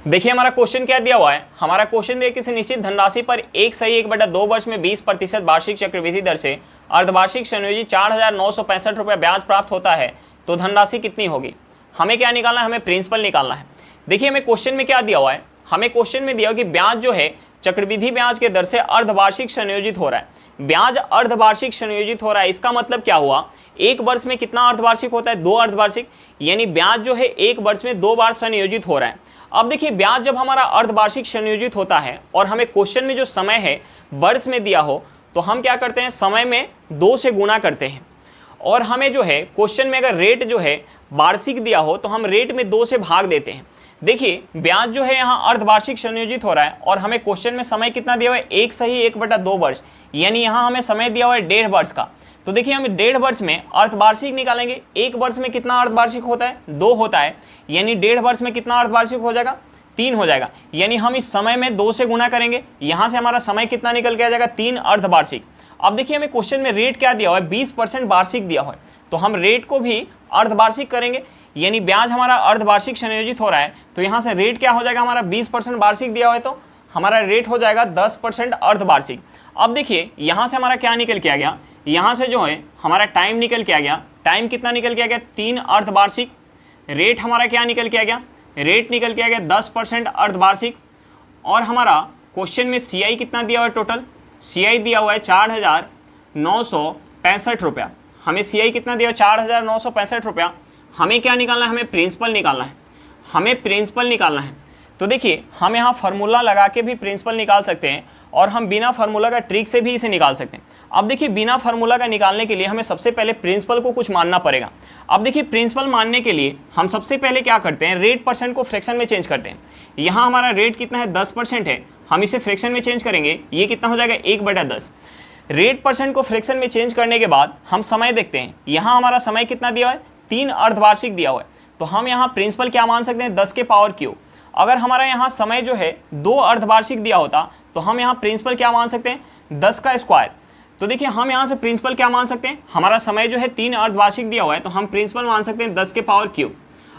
देखिए हमारा क्वेश्चन क्या दिया हुआ है, हमारा क्वेश्चन दिया किसी निश्चित धनराशि पर 1/1/2 वर्ष में 20% वार्षिक चक्रवृद्धि दर से अर्धवार्षिक संयोजित 4,965 रुपये ब्याज प्राप्त होता है, तो धनराशि कितनी होगी। हमें क्या निकालना है, हमें प्रिंसिपल निकालना है। देखिए हमें क्वेश्चन में क्या दिया हुआ है, हमें क्वेश्चन में दिया हुआ कि ब्याज जो है चक्रवृद्धि ब्याज के दर से अर्धवार्षिक संयोजित हो रहा है। ब्याज अर्धवार्षिक संयोजित हो रहा है, इसका मतलब क्या हुआ, एक वर्ष में कितना अर्धवार्षिक होता है, 2 अर्धवार्षिक, यानी ब्याज जो है एक वर्ष में 2 बार संयोजित हो रहा है। अब देखिए ब्याज जब हमारा अर्धवार्षिक संयोजित होता है और हमें क्वेश्चन में जो समय है वर्ष में दिया हो, तो हम क्या करते हैं, समय में 2 से गुणा करते हैं। और हमें जो है क्वेश्चन में अगर रेट जो है वार्षिक दिया हो तो हम रेट में 2 से भाग देते हैं। देखिए ब्याज जो है यहाँ अर्धवार्षिक संयोजित हो रहा है और हमें क्वेश्चन में समय कितना दिया हुआ है, 1/1/2 वर्ष, यानी यहाँ हमें समय दिया हुआ है 1.5 वर्ष का। तो देखिए हम 1.5 वर्ष में अर्धवार्षिक निकालेंगे। एक वर्ष में कितना अर्धवार्षिक होता है, 2 होता है, यानी 1.5 वर्ष में कितना अर्धवार्षिक हो जाएगा, 3 हो जाएगा। यानी हम इस समय में 2 से गुणा करेंगे, यहाँ से हमारा समय कितना निकल के आ जाएगा, 3 अर्धवार्षिक। अब देखिए हमें क्वेश्चन में रेट क्या दिया हुआ है, 20% वार्षिक दिया हुआ है, तो हम रेट को भी अर्धवार्षिक करेंगे, यानी ब्याज हमारा अर्धवार्षिक संयोजित हो रहा है, तो यहाँ से रेट क्या हो जाएगा, हमारा 20% वार्षिक दिया हुआ है तो हमारा रेट हो जाएगा 10% अर्धवार्षिक। अब देखिए यहाँ से हमारा क्या निकल के आ गया, यहाँ से जो है हमारा टाइम निकल के आ गया, टाइम कितना निकल के आ गया, 3 अर्धवार्षिक। रेट हमारा क्या निकल के आ गया, रेट निकल के आ गया 10% अर्धवार्षिक। और हमारा क्वेश्चन में CI कितना दिया हुआ है, टोटल CI दिया हुआ है 4,965 रुपया। हमें CI कितना दिया, 4,965 रुपया। हमें क्या निकालना है, हमें प्रिंसिपल निकालना है, हमें प्रिंसिपल निकालना है। तो देखिए हम यहाँ फार्मूला लगा के भी प्रिंसिपल निकाल सकते हैं और हम बिना फार्मूला का ट्रिक से भी इसे निकाल सकते हैं। अब देखिए बिना फार्मूला का निकालने के लिए हमें सबसे पहले प्रिंसिपल को कुछ मानना पड़ेगा। अब देखिए प्रिंसिपल मानने के लिए हम सबसे पहले क्या करते हैं, रेट परसेंट को फ्रैक्शन में चेंज करते हैं। यहाँ हमारा रेट कितना है, 10% है, हम इसे फ्रैक्शन में चेंज करेंगे, ये कितना हो जाएगा, 1/10। रेट परसेंट को फ्रैक्शन में चेंज करने के बाद हम समय देखते हैं, यहाँ हमारा समय कितना दिया हुआ है, 3 अर्धवार्षिक दिया हुआ है, तो हम यहाँ प्रिंसिपल क्या मान सकते हैं, 10 के पावर क्यूब। अगर हमारा यहाँ समय जो है 2 अर्धवार्षिक दिया होता तो हम यहाँ प्रिंसिपल क्या मान सकते हैं, 10 का स्क्वायर। तो देखिए हम यहाँ से प्रिंसिपल क्या मान सकते हैं, हमारा समय जो है 3 अर्धवार्षिक दिया हुआ है, तो हम प्रिंसिपल मान सकते हैं 10 के पावर क्यूब।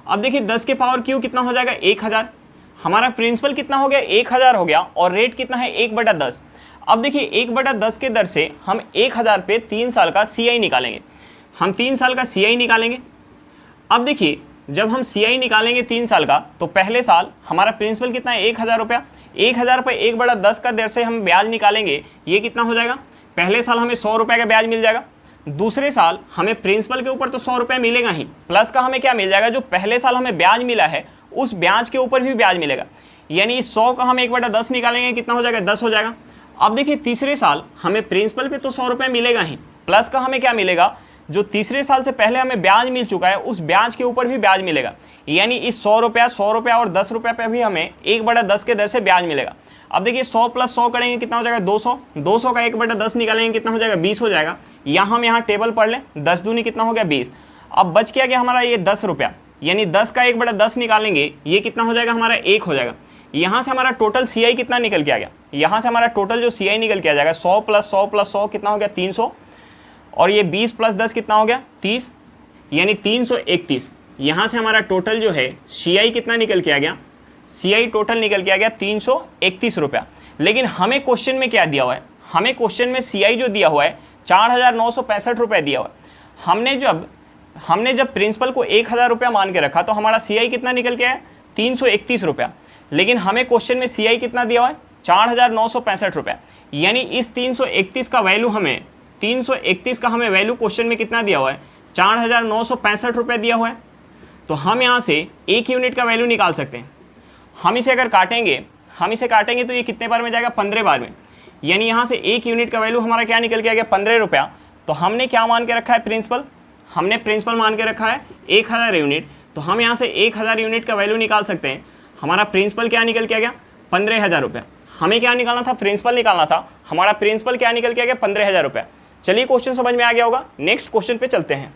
अब देखिए 10 के पावर क्यूब कितना हो जाएगा, 1000। हमारा प्रिंसिपल कितना हो गया, 1000 हो गया, और रेट कितना है, 1/10। अब देखिए 1/10 के दर से हम 1000 पे 3 साल का CI निकालेंगे, हम 3 साल का CI निकालेंगे। अब देखिए जब हम CI निकालेंगे 3 साल का, तो पहले साल हमारा प्रिंसिपल कितना है, 1000 रुपया। 1000 पे 1/10 का दर से हम ब्याज निकालेंगे, ये कितना हो जाएगा, पहले साल हमें 100 रुपये का ब्याज मिल जाएगा। दूसरे साल हमें प्रिंसिपल के ऊपर तो 100 रुपये मिलेगा ही, प्लस का हमें क्या मिल जाएगा, जो पहले साल हमें ब्याज मिला है उस ब्याज के ऊपर भी ब्याज मिलेगा, यानी इस 100 का हम 1/10 निकालेंगे, कितना हो जाएगा, 10 हो जाएगा। अब देखिए तीसरे साल हमें प्रिंसिपल पे तो 100 रुपये मिलेगा ही, प्लस का हमें क्या मिलेगा, जो तीसरे साल से पहले हमें ब्याज मिल चुका है उस ब्याज के ऊपर भी ब्याज मिलेगा, यानी इस 100 रुपया और 10 रुपये पे भी हमें 1/10 के दर से ब्याज मिलेगा। अब देखिए 100 + 100 करेंगे, कितना हो जाएगा, 200। 200 का 1/10 निकालेंगे, कितना हो जाएगा, 20 हो जाएगा। यहाँ हम यहाँ टेबल पढ़ लें, 10 दूनी कितना हो गया, 20। अब बच क्या गया हमारा, ये 10 रुपया, यानी 10 का 1/10 निकालेंगे, ये कितना हो जाएगा, हमारा 1 हो जाएगा। यहाँ से हमारा टोटल CI कितना निकल के आ गया, यहाँ से हमारा टोटल जो CI निकल के आ जाएगा, 100 + 100 + 100 कितना हो गया, 300, और ये 20 + 10 कितना हो गया, 30, यानी 331। यहाँ से हमारा टोटल जो है CI कितना निकल के आ गया, CI टोटल निकल के आ गया 331 रुपया। लेकिन हमें क्वेश्चन में क्या दिया हुआ है, हमें क्वेश्चन में CI जो दिया हुआ है 4,965 रुपये दिया हुआ है। हमने जब प्रिंसिपल को 1000 रुपया मान के रखा तो हमारा CI कितना निकल के आया, 331 रुपया। लेकिन हमें क्वेश्चन में CI कितना दिया हुआ है, 4,965 रुपया, यानी इस 331 का वैल्यू हमें 331 का हमें वैल्यू क्वेश्चन में कितना दिया हुआ है, 4,965 रुपये दिया हुआ है। तो हम यहाँ से 1 यूनिट का वैल्यू निकाल सकते हैं। हम इसे अगर काटेंगे तो ये कितने बार में जाएगा, 15 बार में, यानी यहाँ से 1 यूनिट का वैल्यू हमारा क्या निकल के आ गया, 15 रुपया। तो हमने क्या मान के रखा है, प्रिंसिपल, हमने प्रिंसिपल मान के रखा है 1000 यूनिट, तो हम यहाँ से 1000 यूनिट का वैल्यू निकाल सकते हैं। हमारा प्रिंसिपल क्या निकल के आ गया, 15,000 रुपया। हमें क्या निकालना था, प्रिंसिपल निकालना था, हमारा प्रिंसिपल क्या निकल के आ गया, 15,000 रुपया। चलिए क्वेश्चन समझ में आ गया होगा, नेक्स्ट क्वेश्चन पे चलते हैं।